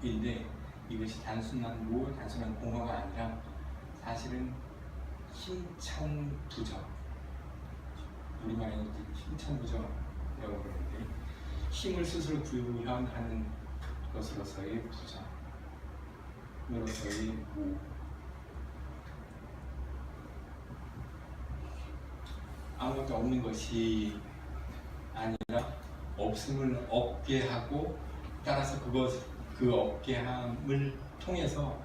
무인데 이것이 단순한 무, 단순한 공허가 아니라 사실은 힘찬 부정, 우리말에 힘찬 부정이라고 그러는데 힘을 스스로 부여하는 것으로서의 부정으로서의 무. 아무것도 없는 것이 아니라 없음을 없게 하고 따라서 그 없게 함을 통해서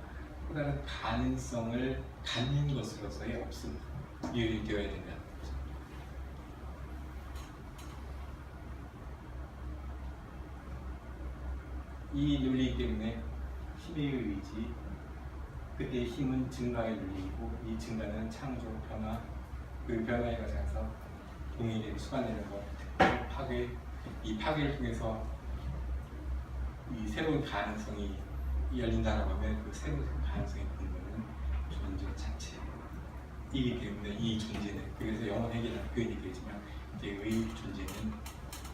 또 다른 가능성을 갖는 것으로서의 없음이 되어야 된다. 이 논리이기 때문에 힘의 의지, 그때의 힘은 증가의 논리이고 이 증가는 창조, 변화, 그 변화에 가서 동일하게 수반되는 것, 이 파괴를 통해서 이 새로운 가능성이 열린다라고 하면 그 새로운 가능성의 근거는 존재 자체이기 때문에 이 존재는, 그래서 영원회계라는 표현이 되지만 이의 존재는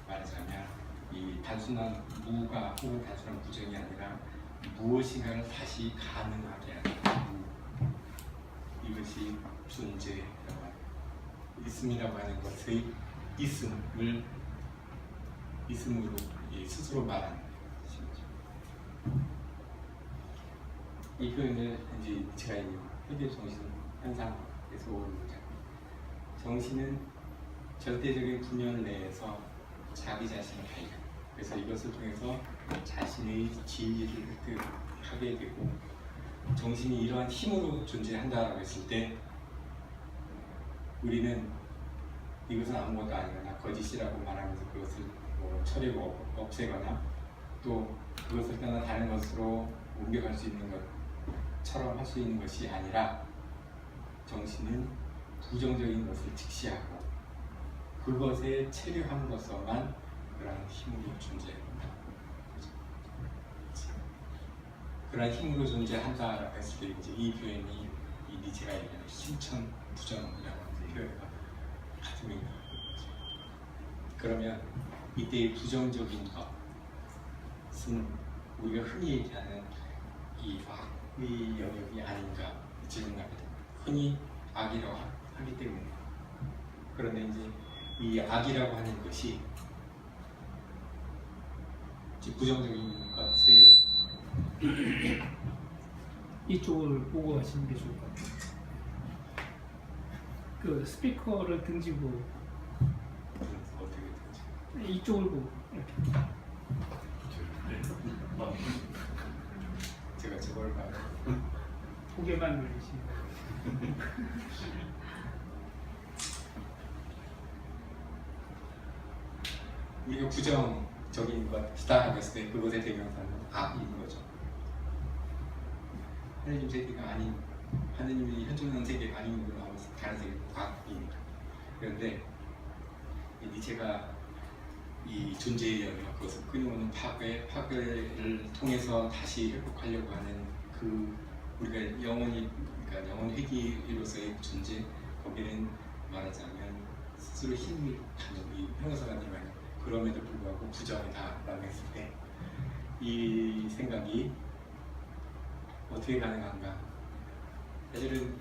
말하자면 이 단순한 무가 혹은 단순한 부정이 아니라 무엇인가를 다시 가능하게 하는 이것이 존재라고 하는 있음이라고 하는 것의 있음으로 스스로 말하는 것이죠. 이 표현을 이제 제가 이 회계 정신 현상에서 오는 정신은 절대적인 분열 내에서 자기 자신을 발견. 그래서 이것을 통해서 자신의 진리를 획득하게 되고 정신이 이러한 힘으로 존재한다라고 했을 때 우리는 이것은 아무것도 아니거나 거짓이라고 말하면서 그것을 처리고 없애거나 또 그것을 떠나 다른 것으로 옮겨갈 수 있는 것처럼 할 수 있는 것이 아니라 정신은 부정적인 것을 직시하고 그것에 체류함으로써만 그러한 힘으로 존재합니다. 그러한 힘으로 존재한다라고 했을 때 이제 이 표현이 이 니체가 얘기하는 심천 부정이라고 하는 표현과 같은 의미가 있죠. 그러면 이때의 부정적인 것은 우리가 흔히 얘기하는 이 악의 영역이 아닌가 질문합니다. 흔히 악이라고 하기 때문에. 그런데 이제 이 악이라고 하는 것이 부정적인 것에 이쪽을 보고 하시는 게 좋을 것 같아요. 그 스피커를 등지고 어떻게 되지? 이쪽을 보고 이렇게. 제가 저걸 봐요. 고개만 돌리시면 우리가 부정적인 것이다 했을 때 그것의 대명사는 악인 거죠. 하느님 세계가 아닌, 하느님이 현존하는 세계가 아닌 걸로 나와서 다른 세계가 악입니다. 그런데 이 니체가 이 존재의 영역, 그것을 끊임없는 파괴를 통해서 다시 회복하려고 하는 그 우리가 영원히, 그러니까 영원 회귀로서의 존재, 거기는 말하자면 스스로 힘이 가는 이 형용사가 들어가는 그럼에도 불구하고 부정이다라고 했을 때 이 생각이 어떻게 가능한가? 사실은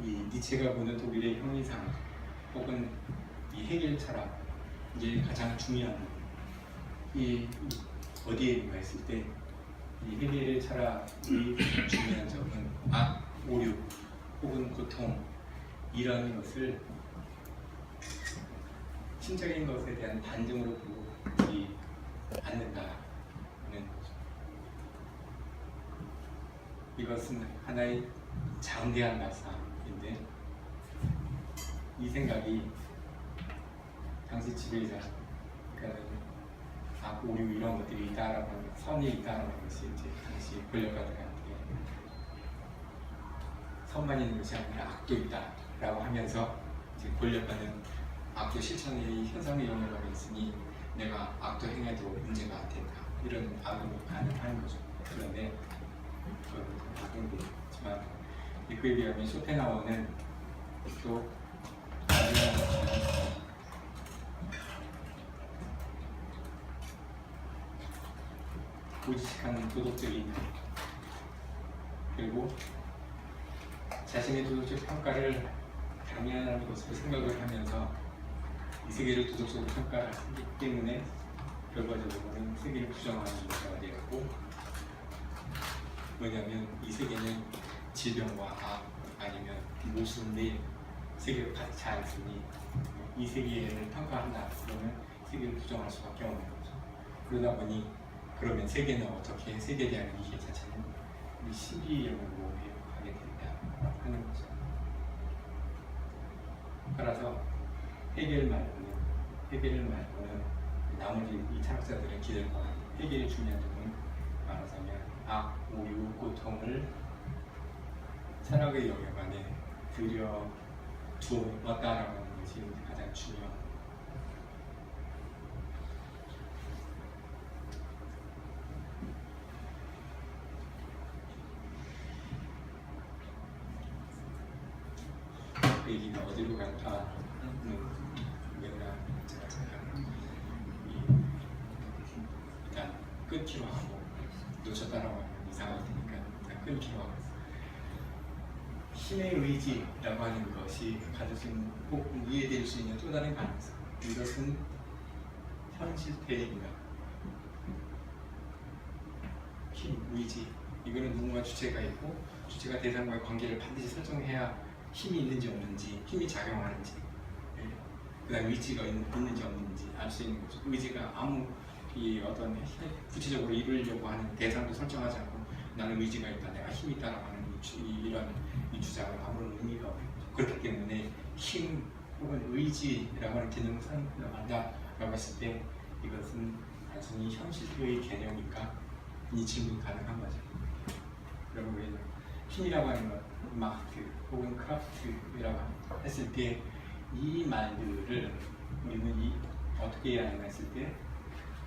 이 니체가 보는 독일의 형이상 혹은 이 해겔 철학 이제 가장 중요한 이 어디에 있는가 했을 때 이 해겔의 철학이 중요한 점은 악, 오류 혹은 고통이라는 것을 신적인 것에 대한 단정으로 보지 않는다는 거죠. 이것은 하나의 장대한 말씀인데 이 생각이 당시 지배자, 그러니까 악, 오류 이런 것들이 있다라고 하는, 선이 있다라는 것이 이제 당시 권력가들한테 선만 있는 것이 아니라 악도 있다라고 하면서 이제 권력가는 악도 실천의 현상의 영역으로 있으니 내가 악도 행해도 문제가 안 된다, 이런 악으로 가능한 거죠. 그런데 그건 악용되지만 그에 비하면 쇼펜하우어는 또 고지식한 도덕적인 그리고 자신의 도덕적 평가를 당연한 것으로 생각을 하면서 이 세계를 도덕적으로 평가하기 때문에 결과적으로는 세계를 부정하는 문제가 되었고, 왜냐하면 이 세계는 질병과 악 아니면 모순의 세계를 가득 차 있으니 이 세계를 평가한다 그러면 세계를 부정할 수밖에 없는 거죠. 그러다 보니 그러면 세계는 어떻게 세계에 대한 이해 자체는 우리 신비론으로 해석하게 된다 하는 거죠. 따라서 해결 말고는 나머지 이 철학자들의 기대과 해결의 중요한 점은 말하자면 악, 오유, 고통을 철학의 영역 안에 들여두었다라고 하는 것이 가장 중요합니다. 그 얘기가 어디로 갈까 하는 맥락 일단 끊기로 하고 놓쳤다라고 하면 이상할 테니까 일단 끊기로 하고 힘의 의지라고 하는 것이 가질 수 있는 꼭 이해될 수 있는 또 다른 가능성, 이것은 현실태입니다. 힘, 의지, 이거는 누군가 주체가 있고 주체가 대상과의 관계를 반드시 설정해야 힘이 있는지 없는지, 힘이 작용하는지, 그 다음에 의지가 있는지 없는지 알 수 있는 거죠. 의지가 아무 이 어떤 구체적으로 이루려고 하는 대상도 설정하지 않고 나는 의지가 있다, 내가 힘이 있다라고 하는 이런 이 주장은 아무런 의미가 없는 거죠. 그렇기 때문에 힘 혹은 의지라고 하는 개념을 사용한다라고 했을 때 이것은 단순히 현실의 개념인가? 이 질문이 가능한 거죠. 그리고 우리는 힘이라고 하는 것, 마크트 혹은 크라프트라고 했을 때 이 말들을 우리는 어떻게 해야 하는가 했을 때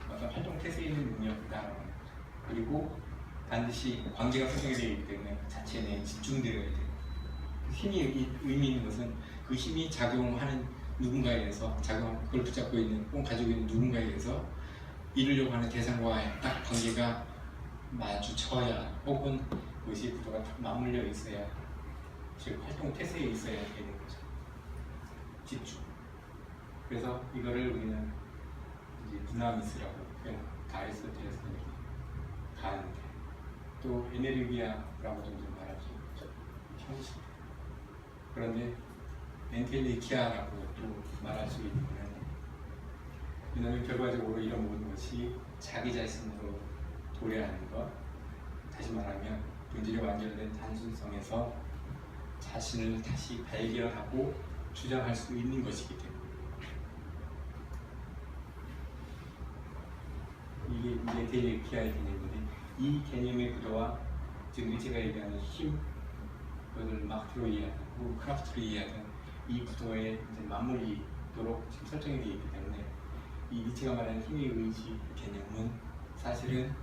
어떤 활동 태세에 있는 능력이다라고 하는 거죠. 그리고 반드시 관계가 설정이 되어 있기 때문에 그 자체 내에 집중되어야 돼요. 힘이 의미 있는 것은 그 힘이 작용하는 누군가에 의해서 그걸 붙잡고 있는 혹은 가지고 있는 누군가에 의해서 이루려고 하는 대상과의 딱 관계가 마주쳐야 혹은 그것이 구도가 딱 맞물려 있어야 즉 활동 태세에 있어야 되는 거죠. 집중. 그래서 이거를 우리는 이제 두나미스라고 아리스토텔레스는 가는데 또 에네르기아라고도 말할 수 있죠. 현실. 그런데 엔텔리키아라고 또 말할 수 있는 거는 왜냐하면 결과적으로 이런 모든 것이 자기 자신으로 도래하는 것, 다시 말하면 본질이 완전된 단순성에서 자신을 다시 발견하고 주장할 수 있는 것이기 때문에 이게 엔텔리키아의 개념인데 이 개념의 구도와 지금 제가 얘기하는 힘, 그것을 마크로 이해하고 크라프트로 이해하는 이 구도에 이제 맞물리도록 지금 설정이 되어 있기 때문에 이 니체가 말하는 힘의 의지 개념은 사실은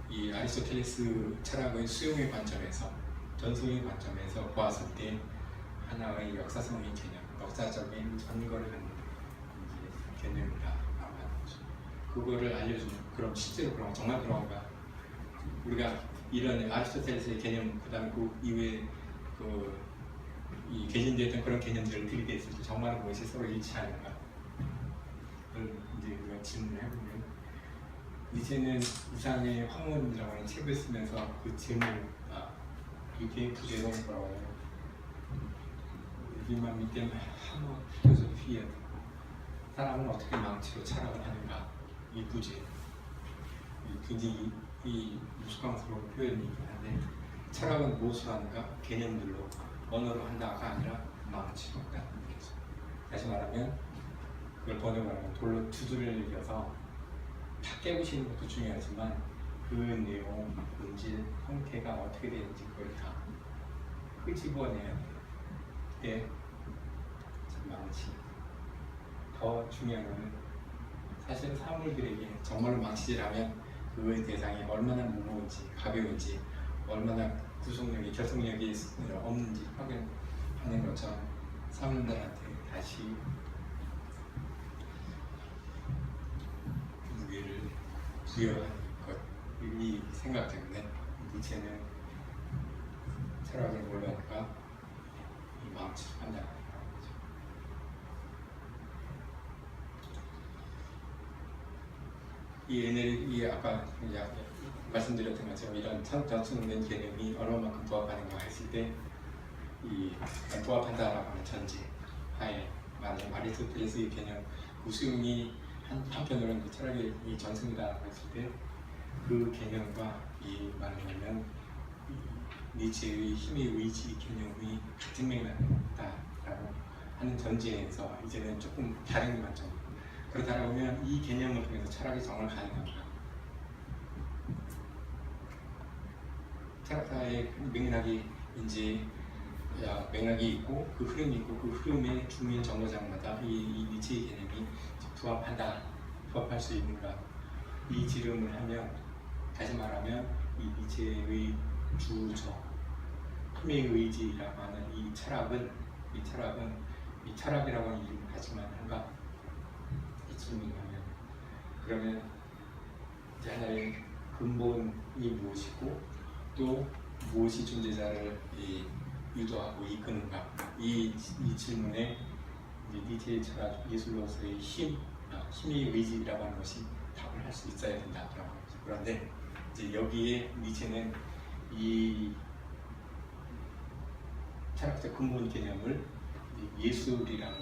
이 아리스토텔레스 철학의 수용의 관점에서, 전승의 관점에서 보았을 때 하나의 역사성의 개념, 역사적인 전거를 갖는 이제 개념이다라고 하는 거죠. 그거를 알려주는, 그럼 실제로 그런 정말 그런가? 우리가 이런 아리스토텔레스의 개념, 그다음에 그 이후에 이 개진되었던 그런 개념들을 들이댔을 때 정말 그것이 서로 일치하는가? 그걸 이제 우리가 질문을 해보면 니체는 이상의 황혼이라고 하는 책을 쓰면서 그 제목, 이게 부제가 뭐라고 해요? 리만 밑에 하모 필로소피아, 사람은 어떻게 망치로 철학을 하는가? 이 부제, 굉장히 이 무식함스러운 표현이긴 한데 철학은 무엇으로 하는가? 개념들로, 언어로 한다가 아니라 망치로 한다는 거죠. 다시 말하면 그걸 번역하면 돌로 두드려 이겨서 다 깨부시는 것도 중요하지만 그 내용, 본질, 형태가 어떻게 되는지 그걸 다 끄집어내야 돼요. 그때 망치. 더 중요한 것은 사실은 사물들에게 정말로 망치질하면 그의 대상이 얼마나 무거운지, 가벼운지, 얼마나 구속력이, 결속력이 없는지 확인하는 것처럼 사물들한테 다시 무게를 부여하는 것, 이 생각 때문에 니체는 철학을 뭘로 할까? 이 마음치를 한다. 이 에너지, 아까 말씀드렸던 것처럼 이런 단순된 개념이 얼마만큼 부합하는가 했을 때 이 부합한다라고 하는 전제 하에 만약 아리스토텔레스의 개념 우수용이 한편으로는 철학의 이 전승이다라고 했을 때 그 개념과 이 말하자면 니체의 힘의 의지 개념이 같은 맥락이다라고 하는 전제에서 이제는 조금 다른 관점. 그렇다고 하면 이 개념을 통해서 철학이 정말 가능합니다. 철학사의 맥락이 이제 맥락이 있고 그 흐름이 있고 그 흐름의 주민 정거장마다 이 니체의 개념이 부합할 수 있는가 이 지름을 하면 다시 말하면 이 니체의 주저 힘의 의지라고 하는 이 철학이라고 하는 이름을 가지만 한가 이 질문을 하면 그러면 이제 하나의 근본이 무엇이고 또 무엇이 존재자를 유도하고 이끄는가 이 질문에 니체의 철학 예술로서의 힘의 의지라고 하는 것이 답을 할 수 있어야 된다라고 하죠. 그런데 이제 여기에 니체는 이 철학적 근본 개념을 예술이라는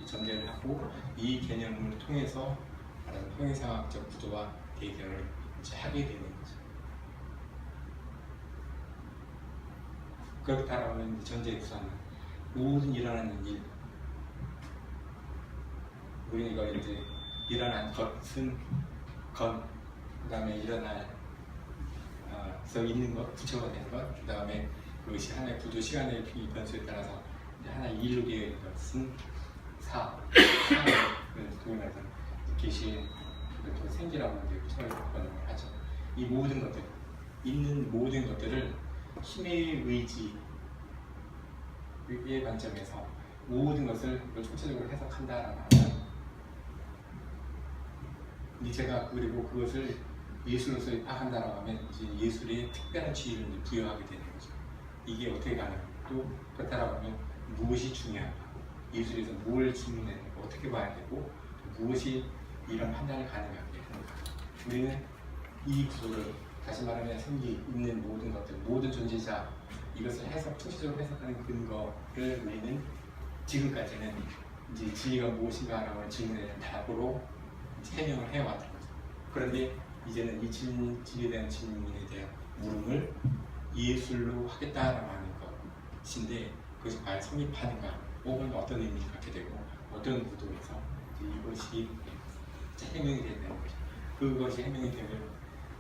전제를 하고 이 개념을 통해서 말하는 형이상학적 구도와 대결을 이제 하게 되는 거죠. 그렇다고 하면 전제 구성은 모든 일어나는 일 우리는 이걸 이제 일어난 것은 것 그 다음에 일어날 서 있는 것, 부처가 되는 것, 그 다음에 그것이 하나의 구도 시간의 변수에 따라서 이제 하나의 일로 되는 것은 소위 말해서 계시의 또 생기라고 하는 철학의 번역을 하죠. 이 모든 것들, 있는 모든 것들을 힘의 의지의 관점에서 모든 것을 총체적으로 해석한다라고 하면 니체가 그리고 그것을 예술로서 파악한다라고 하면 이제 예술에 특별한 지위를 부여하게 되는 거죠. 이게 어떻게 가능하고 또 그렇다라고 하면 무엇이 중요한가 예술에서 뭘 질문해야 어떻게 봐야 되고 무엇이 이런 판단이 가능하게 하는가 우리는 이 구조를 다시 말하면 생기 있는 모든 것들 모든 존재자 이것을 총체적으로 해석하는 근거를 우리는 지금까지는 이제 진리가 무엇인가라고 하는 질문에 대한 답으로 해명을 해왔던 거죠. 그런데 이제는 이 진리에 대한 질문에 대한 물음을 예술로 하겠다라고 하는 것인데 그것이 과연 성립하는가 혹은 어떤 의미를 갖게 되고 어떤 구도에서 이것이 해명이 되는 거죠. 그것이 해명이 되면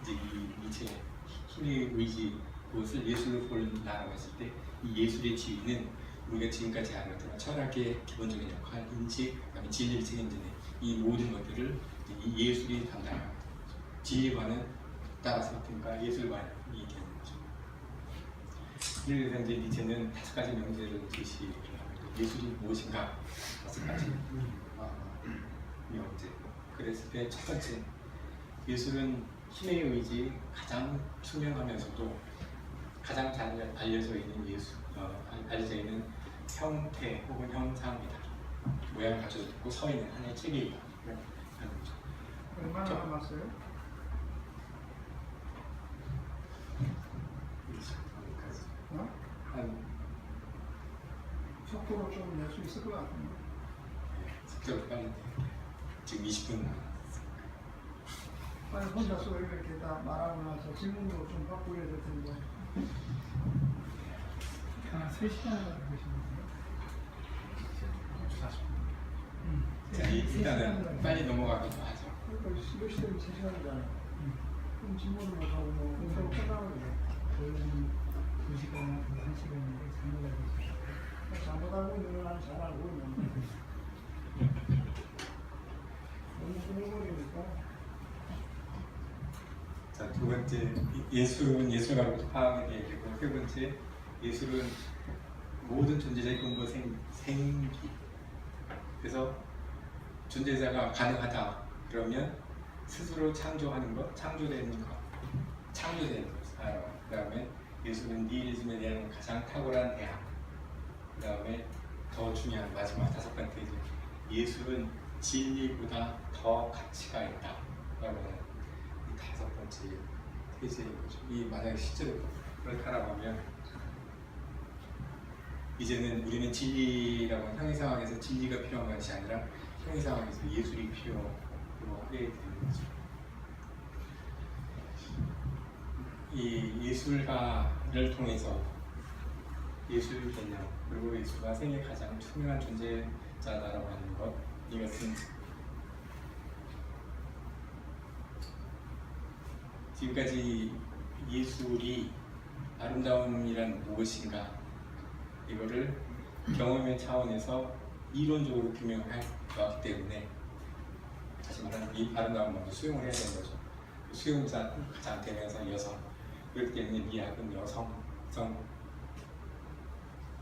이제 이 니체의 힘의 의지 그것을 예술로 본다라고 했을 때 이 예술의 지위는 우리가 지금까지 알았던 철학의 기본적인 역할, 인지, 그다음에 진리를 책임지는 이 모든 것들을 이 예술이 담당합니다. 진리관은 따라서 그러니까 예술관이 되는 거죠. 그래서 이제 니체는 5가지 명제를 제시를 합니다. 예술이 무엇인가 5가지 명제. 그랬을 때 첫 번째, 예술은 힘의 의지 가장 투명하면서도 가장 잘 알려져 있는 알려져 있는 형태 혹은 형상이다. 모양을 갖춰져 있고 서 있는 하나의 체계이다. 하는 거죠. 얼마나 남았어요? 한 속도로 좀 낼 수 있을 것 같은데. 속도로 빨리 지금 20분 아니 혼자서 이렇게 다 말하고 나서 질문도 좀 받고 이래야 될 텐데. 3시간 하시는 거예요? 40분. 일단은 빨리 넘어가기도 하죠. 그러니까 몇 시대면 3시간이잖아. 그럼 질문을 못하고 뭐 서로 끝나는 거야. 거의 2시간, 1시간인데 잘못하고 있어요. 잘못하고 있는 건 잘 알고 있는데. 너무 끊어버리니까. 자, 두 번째 예술은 예술가로부터 파악에 대해 얘기고 세 번째 예술은 모든 존재자의 근본 생기. 그래서 존재자가 가능하다 그러면 스스로 창조하는 것, 창조되는 것, 창조된 것을 알아요. 그 다음에 예수는 니히리즘에 대한 가장 탁월한 대안. 그 다음에 더 중요한 마지막 다섯 번째 이제 예술은 진리보다 더 가치가 있다. 라고 하는 이 다섯 번째 테이즈인 거죠. 이 만약에 실제로 그렇다라고 하면 이제는 우리는 진리라고 하는 형의 상황에서 진리가 필요한 것이 아니라 형의 상황에서 예술이 필요하게 되는 거죠. 이 예술가를 통해서 예술 개념 그리고 예술가 생애 가장 투명한 존재자다라고 하는 것, 이것은 지금까지 예술이 아름다움이란 무엇인가 이거를 경험의 차원에서 이론적으로 규명해 왔기 때문에 다시 말하면 이 아름다움을 먼저 수용을 해야 되는 거죠. 수용자 가장 되면서 여성, 그렇기 때문에 미학은 여성성.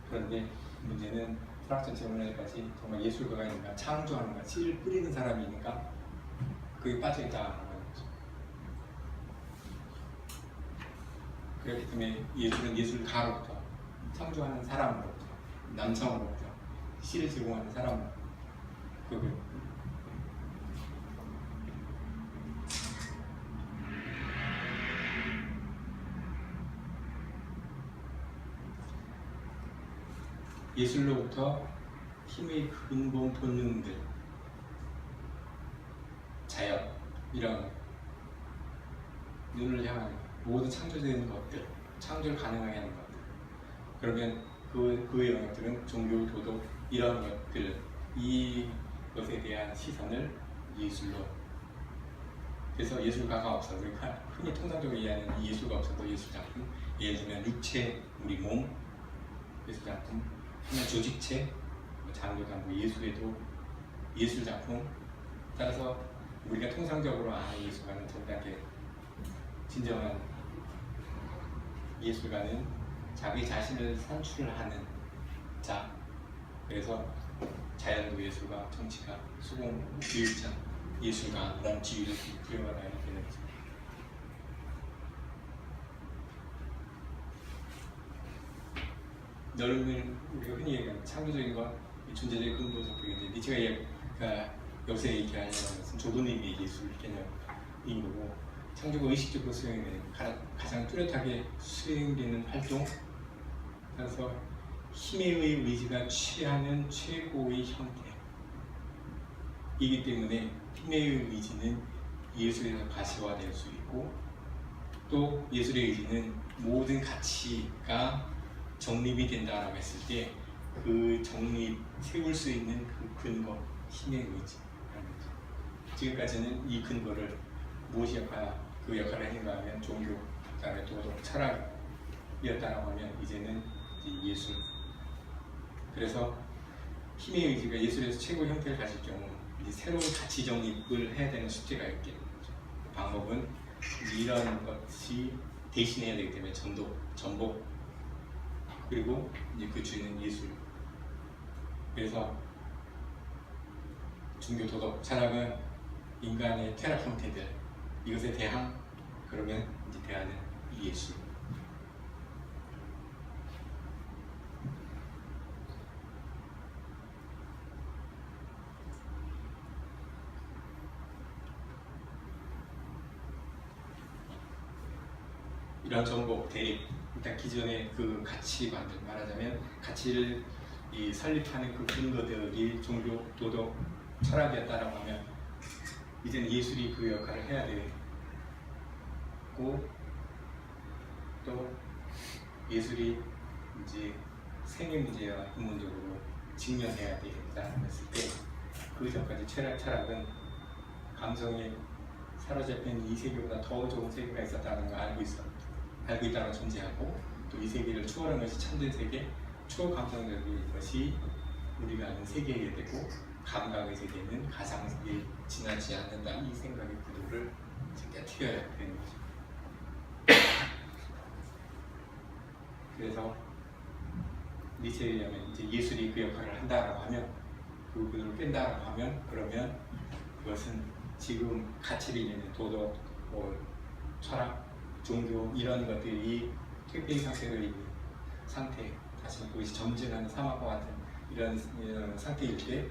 그런데 문제는 철학전 질문에까지 정말 예술가가 있는가, 창조하는가, 씨를 뿌리는 사람이 있는가, 그게 빠져있다는 거죠. 그렇기 때문에 예술은 예술가로부터, 창조하는 사람으로부터, 남성으로부터, 씨를 제공하는 사람으로부터, 예술로부터 힘의 근본 본능들, 자연, 이런 눈을 향한 모든 창조되는 것들, 창조를 가능하게 하는 것들, 그러면 그 영역들은 종교, 도덕, 이런 것들, 이것에 대한 시선을 예술로. 그래서 예술가가 없어도, 우리가 흔히 통상적으로 이해하는 이 예술가 없어도 예술작품, 예를 들면 육체, 우리 몸, 예술작품, 그냥 조직체, 장교가 예술에도 예술작품. 따라서 우리가 통상적으로 아는 예술가는 정답게 진정한 예술가는 자기 자신을 산출하는 자. 그래서 자연도 예술가, 정치가, 수공, 교육자, 예술가라는 지위를 부여받아야 되는 거죠. 넓은 우리가 흔히 얘기하는 창조적인 것, 존재적인 근본적 그게 니체가 요새 얘기하는 것은 좁은 의미의 예술 개념인 거고, 창조가 의식적으로 수행되는 가장 뚜렷하게 수행되는 활동. 따라서 힘에 의해 의지가 취하는 최고의 형태이기 때문에 힘에 의해 의지는 예술에서 가시화될 수 있고, 또 예술의 의지는 모든 가치가 정립이 된다라고 했을 때 그 정립, 세울 수 있는 그 근거, 힘의 의지라는 거죠. 지금까지는 이 근거를 무엇이 그 역할을 했는가 하면 종교, 그다음에 도덕, 철학이었다라고 하면 이제는 예술. 그래서 힘의 의지가 예술에서 최고의 형태를 가질 경우 이제 새로운 가치 정립을 해야 되는 숙제가 있게 되는 거죠. 방법은 이런 것이 대신해야 되기 때문에 전복, 그리고 이제 그 주인은 예술. 그래서 종교, 도덕, 철학은 인간의 쾌락 형태들, 이것에 대한, 그러면 이제 대하는 이 예술. 이런 전복, 대립, 일단 기존의 그 가치관들, 말하자면 가치를 설립하는 그 근거들이 종교, 도덕, 철학이었다라고 하면 이제는 예술이 그 역할을 해야 되고, 또 예술이 이제 생애 문제와 근본적으로 직면해야 되겠다고 했을 때 그 전까지 철학은 감성에 사로잡힌 이 세계보다 더 좋은 세계가 있었다는 걸 알고 있다가 존재하고, 또 이 세계를 초월한 것이 참된 세계, 초감성적인 것이 우리가 아는 세계에 되고, 감각의 세계는 가상세계에 지나지 않는다. 이 생각의 구도를 깨트려야 되는 거죠. 그래서 니체에 의하면 이제 예술이 그 역할을 한다라고 하면, 그 구도를 깬다라고 하면, 그러면 그것은 지금 가치를 이루는 도덕, 철학, 종교 이런 것들이 퇴폐 상태로 있는 상태, 다시 그것이 점증하는 사막과 같은 이런 상태일 때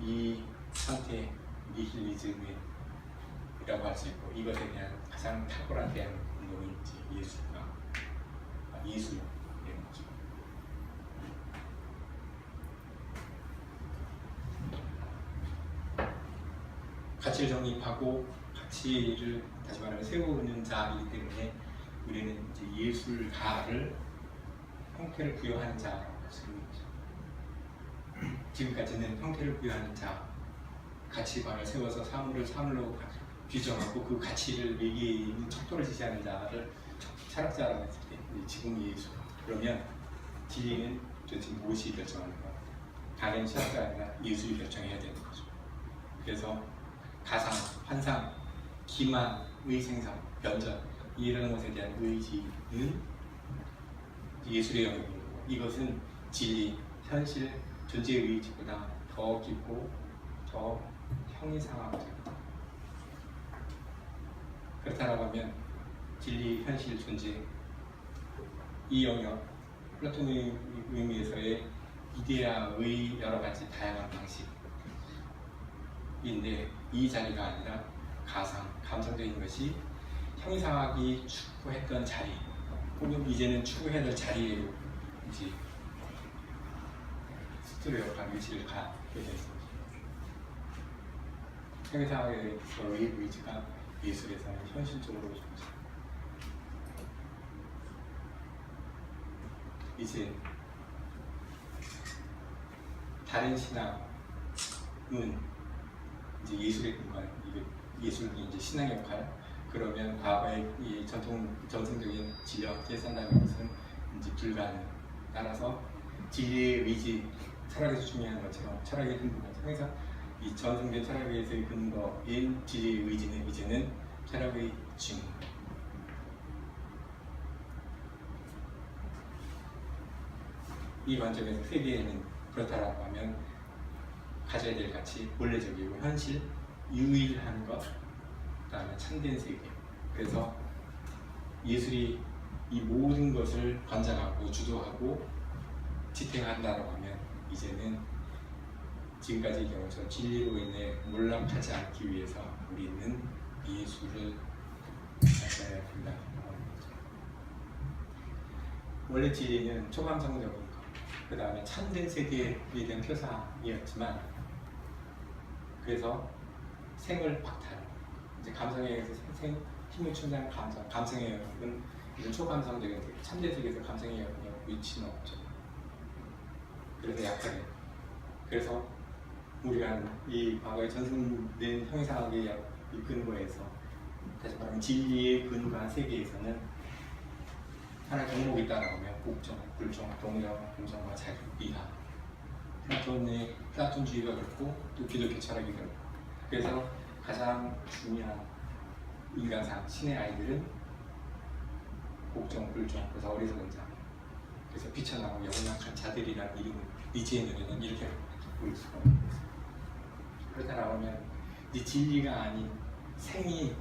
이 상태 니힐리즘이라고 할 수 있고, 이것에 대한 가장 탁월한 대안 운동이 이제 예술이라는 거죠. 가치를 정립하고 가치를 다시 말하면 세우는 자이기 때문에 우리는 이제 예술가를 형태를 부여하는 자라고 할 수 있는 거죠. 지금까지는 형태를 부여하는 자, 가치관을 세워서 사물로 규정하고 그 가치를 매기는 척도를 지시하는 자를 철학자라고 했을 때, 지금 예술. 그러면 진리는 도대체 무엇이 결정하는가? 다른 철학자가 아니라 예술이 결정해야 되는 거죠. 그래서 가상, 환상, 기만의 생성, 변전 이런 것에 대한 의지는 예술의 영역이고, 이것은 진리, 현실, 존재의 의지보다 더 깊고 더 형이상하거든요. 그렇다고 하면 진리, 현실, 존재 이 영역, 플라톤의 의미에서의 이데아의 여러 가지 다양한 방식인데, 이 자리가 아니라 가상, 감성적인 것이 형이상하기 추구했던 자리, 혹은 이제는 추구해야 될 자리에 이제 스스로 역할 위치를 가게 됐습니다. 형이상하게의 의지가 예술에서는 현실적으로 좋죠. 이제 다른 신앙은 이제 예술의 근간, 예술이 이제 신앙의 역할. 그러면 과거의 이 전통적인 진리와 계산다는 것은 이제 불가능. 따라서 진리의 의지, 철학에서 중요한 것처럼 철학의 근거가 항상 이 전승된 철학에서의 근거인 진리의 의지는 이제는 철학의 증. 이 관점에서 세계에는 그렇다라고 하면 가져야 될 가치, 본래적이고 현실, 유일한 것, 그다음에 참된 세계. 그래서 예술이 이 모든 것을 관장하고 주도하고 지탱한다고 하면 이제는 지금까지의 경우처럼 진리로 인해 몰락하지 않기 위해서 우리는 예술을 가져야 된다. 원래 진리는 초감성적인 것, 그 다음에 참된 세계에 대한 표상이었지만, 그래서 생을 박탈, 이제 감성에 의해서 힘을 충당한 감성의 영역은 이런 초감성적인 세계, 참된 세계에서 감성의 영역에 위치는 없죠. 그래서 약하게. 그래서 우리가 이 과거의 전승된 형이상학의 근거에서, 다시 말하면 진리의 근거한 세계에서는 하나의 덕목이 따라오면 복종, 불종, 동정, 공정과 자기, 이하. 플라톤주의가 그렇고 또 기독교 철학이 그렇고. 그래서 가장 중요한 인간상 신의 아이들은 복종, 불종, 그래서 어리석은 자, 그래서 비천하고 영락한 자들이라는 이름을 니체의 눈에는 이렇게 보일 수가 있는 거죠. 그렇다고 하면 이 진리가 아닌 생이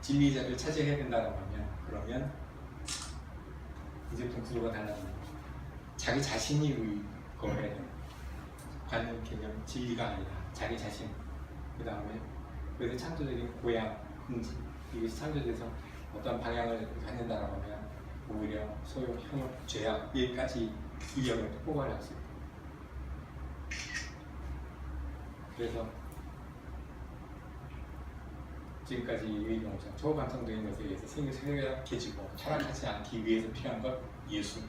진리자를 차지해야 된다고 하면, 그러면 이제부터 구조가 달라지는 거죠. 자기 자신이 의거해야 되는 거죠. 관념, 개념, 진리가 아니라 자기 자신. 그 다음에 그래서 창조적인 고양, 긍지, 이것이 창조돼서 어떤 방향을 갖는다고 하면 오히려 소용, 현역, 죄악, 여기까지 이 영역을 포괄할 수 있고. 그래서 지금까지의 경우처럼 초감성적인 것에 의해서 생각이 생각해지고 철학하지 않기 위해서 필요한 것, 예술.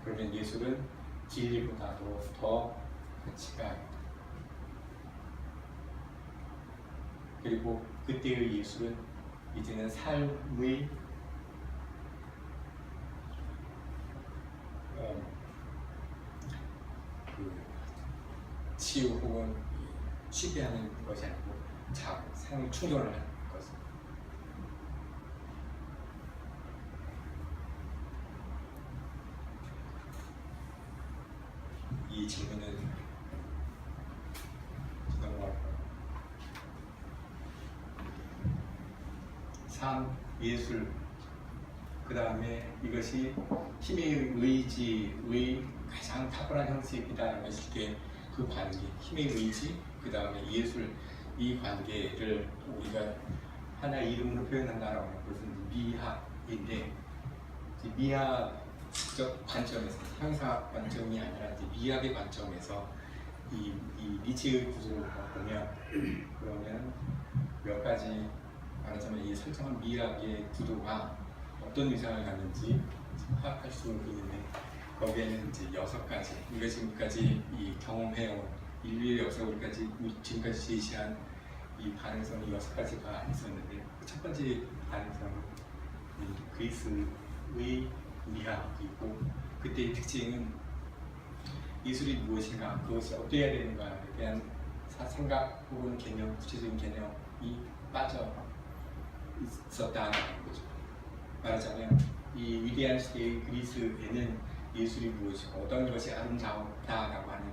그러면 예술은 진리보다도 더 가치가 있다. 그리고 그때의 예술은 이제는 삶의 치유 혹은 쉬게 하는 것이 아니고 삶을 충돌을 하는 것입니다. 이 질문은 넘어갈까요? 삶, 예술, 그 다음에 이것이 힘의 의지의 가장 탁월한 형식이다라고 했을 때 그 관계, 힘의 의지, 그 다음에 예술, 이 관계를 우리가 하나의 이름으로 표현한다라고 하는 것은 미학인데, 미학적 관점에서, 형사 관점이 아니라 이제 미학의 관점에서 이 니체의 구조를 보면, 그러면 몇 가지 말하자면 이 설정한 미학의 구도가 어떤 위상을 갖는지 파악할 수 있는데, 거기에는 이제 6가지, 우리가 지금까지 이 경험해온 인류의 역사, 우리까지 지금까지 제시한 이 가능성이 6가지가 있었는데, 첫 번째 가능성은 그리스의 미학이고, 그때의 특징은 예술이 무엇인가, 그것이 어떠해야 되는가에 대한 생각 혹은 개념, 구체적인 개념이 빠져 있었다는 거죠. 말하자면 이 위대한 시대의 그리스에는 예술이 무엇이고 어떤 것이 아름다웠다라고 하는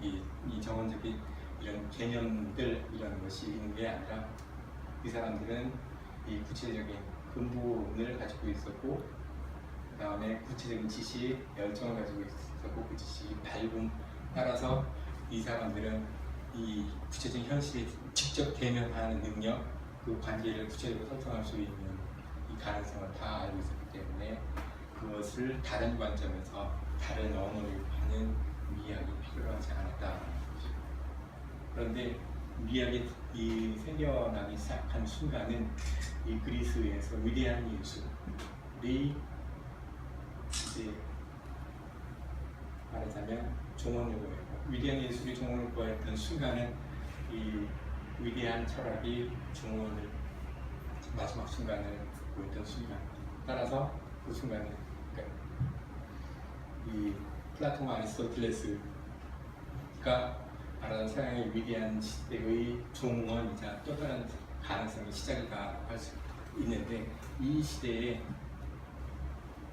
이 정원적인 이런 개념들, 이런 것이 있는 게 아니라 이 사람들은 이 구체적인 근본을 가지고 있었고, 그 다음에 구체적인 지식, 열정을 가지고 있었고, 그 지식이 밝음 따라서 이 사람들은 이 구체적인 현실에 직접 대면하는 능력, 그 관계를 구체적으로 설정할 수 있는 이 가능성을 다 알고 있었기 때문에 그것을 다른 관점에서 다른 언어를 하는 미학이 필요하지 않았다는 거죠. 그런데 미학이 생겨나기 시작한 순간은 이 그리스에서 위대한 예술이 이제 말하자면 종언을 구했고, 위대한 예술이 종언을 구했던 순간은 이 위대한 철학이 종언을 마지막 순간을 구했던 순간, 따라서 그 순간에 이 플라톤과 아리스토텔레스가 말하는 서양의 위대한 시대의 종언이자 또 다른 가능성의 시작이다 할 수 있는데, 이 시대에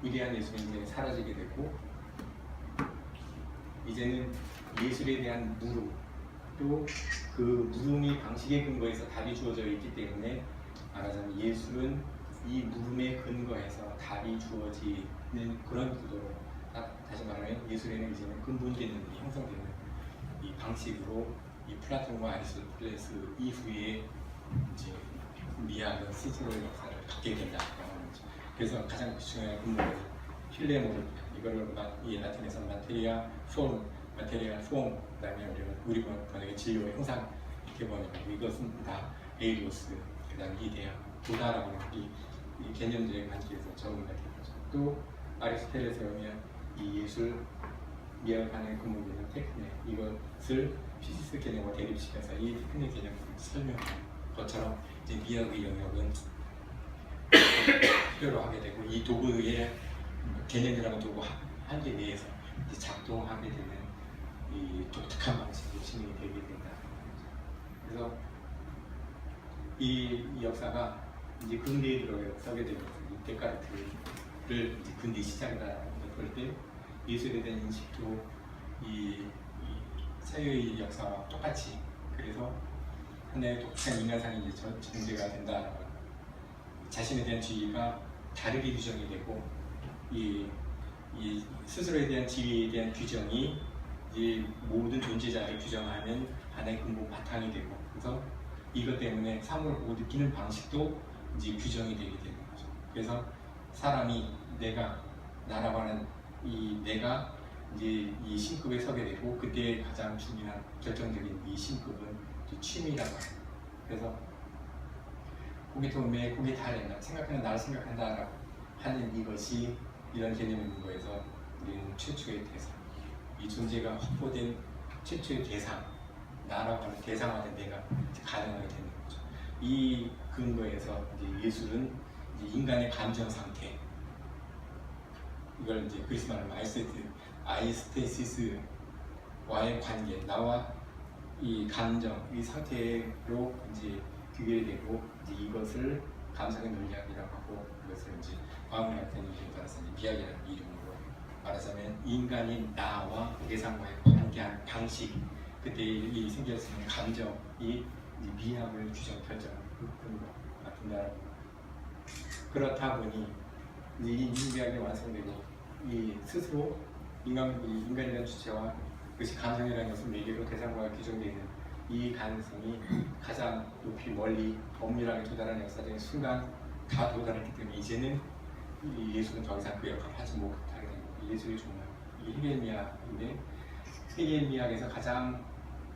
위대한 예술이 이제 사라지게 되고, 이제는 예술에 대한 물음, 또 그 물음이 방식의 근거에서 답이 주어져 있기 때문에 말하자면 예술은 이 물음의 근거에서 답이 주어지는 그런 구도로, 다시 말하면 예술에는 이제는 근본 개념이 형성되는 이 방식으로 이 플라톤과 아리스토텔레스 이후에 이제 미학은 스스로의 역사를 갖게 된다고 하는 거죠. 그래서 가장 중요한 근본은 필레몬, 이거를 이 라틴에서 마테리아 폼, 그다음에 우리 번역의 진료의 형상 이렇게 번역하고, 이것은 다 에이로스, 그다음 이데아, 보다라고 하는 이 개념들의 관계에서 적응이 되는 거죠. 또 아리스토텔레스에 보면 이 예술 미학하는 근본적인 테크닉, 이것을 피시스 개념과 대립시켜서 이 테크닉 개념을 설명하는 것처럼 이제 미학의 영역은 필요로 하게 되고, 이 도구의 개념이라는 도구 한계 내에서 이제 작동하게 되는 이 독특한 방식으로 진행이 되게 된다. 그래서 이 역사가 이제 근대에 들어서게 되면서 이 데카르트를 이제 근대 시작이다 볼 때 예술에 대한 인식도 이 사회의 역사와 똑같이, 그래서 하나의 독특한 인간상이 이제 전제가 된다. 자신에 대한 지위가 다르게 규정이 되고, 이 스스로에 대한 지위에 대한 규정이 이 모든 존재자를 규정하는 하나의 근본 바탕이 되고, 그래서 이것 때문에 사물을 보고 느끼는 방식도 이제 규정이 되게 되는 거죠. 그래서 사람이 나라고 하는 이 내가 이제 이 신급에 서게 되고, 그때 가장 중요한 결정적인 이 신급은 취미라고 합니다. 그래서 고기 도움에 고기 달래, 생각하는 나를 생각한다라고 하는 이것이 이런 개념의 근거에서 우리는 최초의 대상, 이 존재가 확보된 최초의 대상, 나라고 하는 대상화된 내가 가능하게 되는 거죠. 이 근거에서 이제 예술은 이제 인간의 감정 상태, 이걸 이제 그리스 말로 아이스테시스와의 관계, 나와 이 감정, 이 상태로 이제 규율되고, 이제 이것을 감성의 논리학이라고 하고, 이것을 이제 과학문학적인 이름에 따라서 미학이라는 이름으로 말하자면 인간인 나와 대상과의 관계하는 방식, 그때 이 생길 수 있는 감정이 이제 미학을 규정 결정하는 그런 것 같은데, 그렇다 보니 이제 이 인비학이 완성되고 이 스스로 인간이라는 주체와 그것이 감성이라는 것을 매개로 대상과 규정되어 있는 이 가능성이 가장 높이 멀리 엄밀하게 도달하는 역사적인 순간 다 도달했기 때문에 이제는 이 예수는 더 이상 그 역할을 하지 못하게 됩니다. 예수의 종말, 이 헤겔미학인데 헤겔미학에서 가장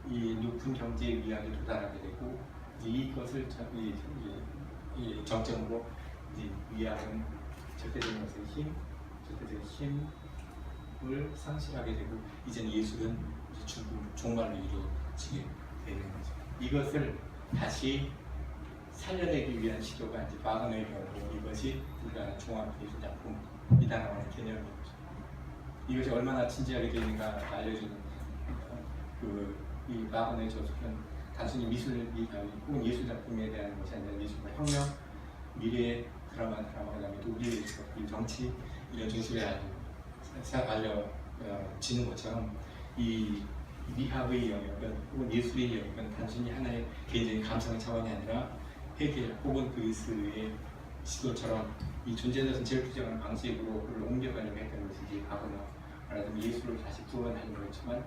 이 높은 경제의 미학에 도달하게 되고 이것을 이 정점으로 이제 미학은 절대적인 것의 힘, 절대적인 힘을 상실하게 되고 이제는 예술은 이제 죽음, 종말로 이루어지게 되는 거죠. 이것을 다시 살려내기 위한 시도가 이제 바그너의 경우 이것이 우리가 종합예술 작품이다라고 하는 개념인 거죠. 이것이 얼마나 진지하게 되어 있는가 알려주는 이 바그너의 저술은 단순히 미술 혹은 예술 작품에 대한 것이 아니라 예술과 혁명, 미래 드라마 그다음에 또 우리의 정치 이런 중심에 알려지는 것처럼 이 미학의 영역은 혹은 예술의 영역은 단순히 하나의 개인적인 감성의 차원이 아니라 헤겔 혹은 그리스의 시도처럼 이 존재자 전체를 규정하는 방식으로 그걸 옮겨가려고 했던 것이 이제 바그너 말하자면 예술을 다시 구원하는 거였지만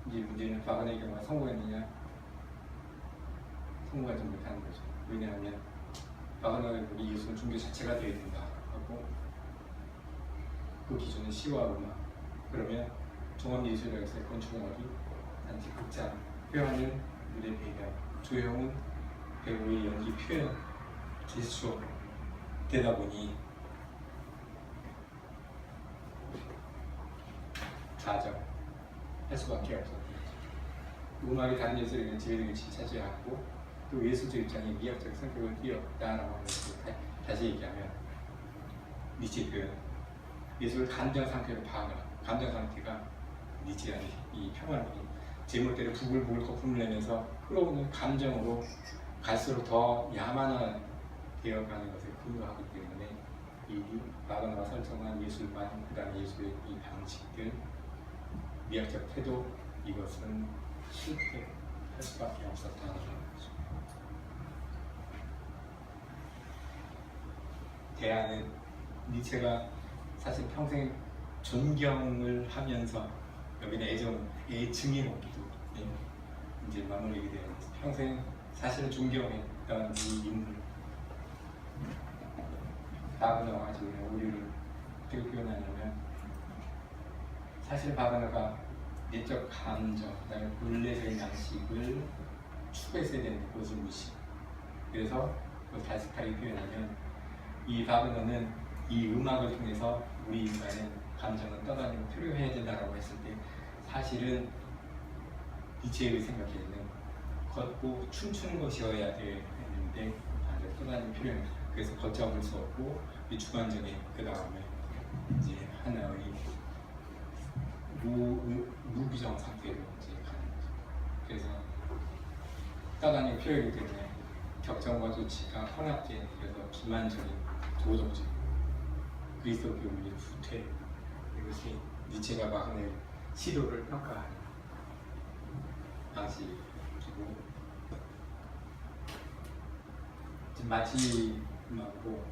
이제 문제는 바그너의 경우가 성공했느냐 성공하지 못하는 거죠. 왜냐하면 바그너의 우리 예술은 종교 자체가 되어야 된다 하고 그 기준은 시와 음악 그러면 종합예술학에서의 건축음악이 단지 극장, 표현은 무대 배경, 조형은 배우의 연기 표현, 제스처 되다 보니 좌절할 수밖에 없었던 거죠. 음악이 다른 예술에는 지배적인 위치를 차지하고 또 예술적 입장에 미학적 성격을 띄었다라고 하는 것을 다시 얘기하면 니체 표현 예술을 감정 상태로 파악하라. 감정 상태가 니체가 이 평화를 제멋대로 부글부글 거품을 내면서 끌어오는 감정으로 갈수록 더 야만화 되어가는 것을 근거하기 때문에 이 바그너가 설정한 예술관, 그 다음에 예술의 이 방식들, 미학적 태도 이것은 실패할 수밖에 없었다는 거죠. 대안은 니체가 사실 평생 존경을 하면서 여기는 애증이 없기도 이제 마무리게 되는 거죠. 평생 사실은 존경했던 이 인물 바그너가 지금 우리를 어떻게 표현하냐면 사실 바그너가 내적 감정, 그다음에 본래적인 양식을 추구했어야 되는데 그것을 무시. 그래서 그걸 다스하게 표현하면 이 바그너는 이 음악을 통해서 우리 인간의 감정을 떠다니고 표류해야 된다고 했을 때 사실은 니체의 생각에는 걷고 춤추는 것이어야 되는데 반대로 떠다니는 표현. 그래서 걷잡을 수 없고 이 주관적인 그 다음에 이제 하나의 무규정 상태로 이제 가는 거죠. 그래서 떠다니는 표현이기 때문에 격정과 조치가 혼합된 그래서 기만적인 도덕적 그리스도교의 후퇴 이것이 니체가 바그너의 시도를 평가하는 방식이고 마지막으로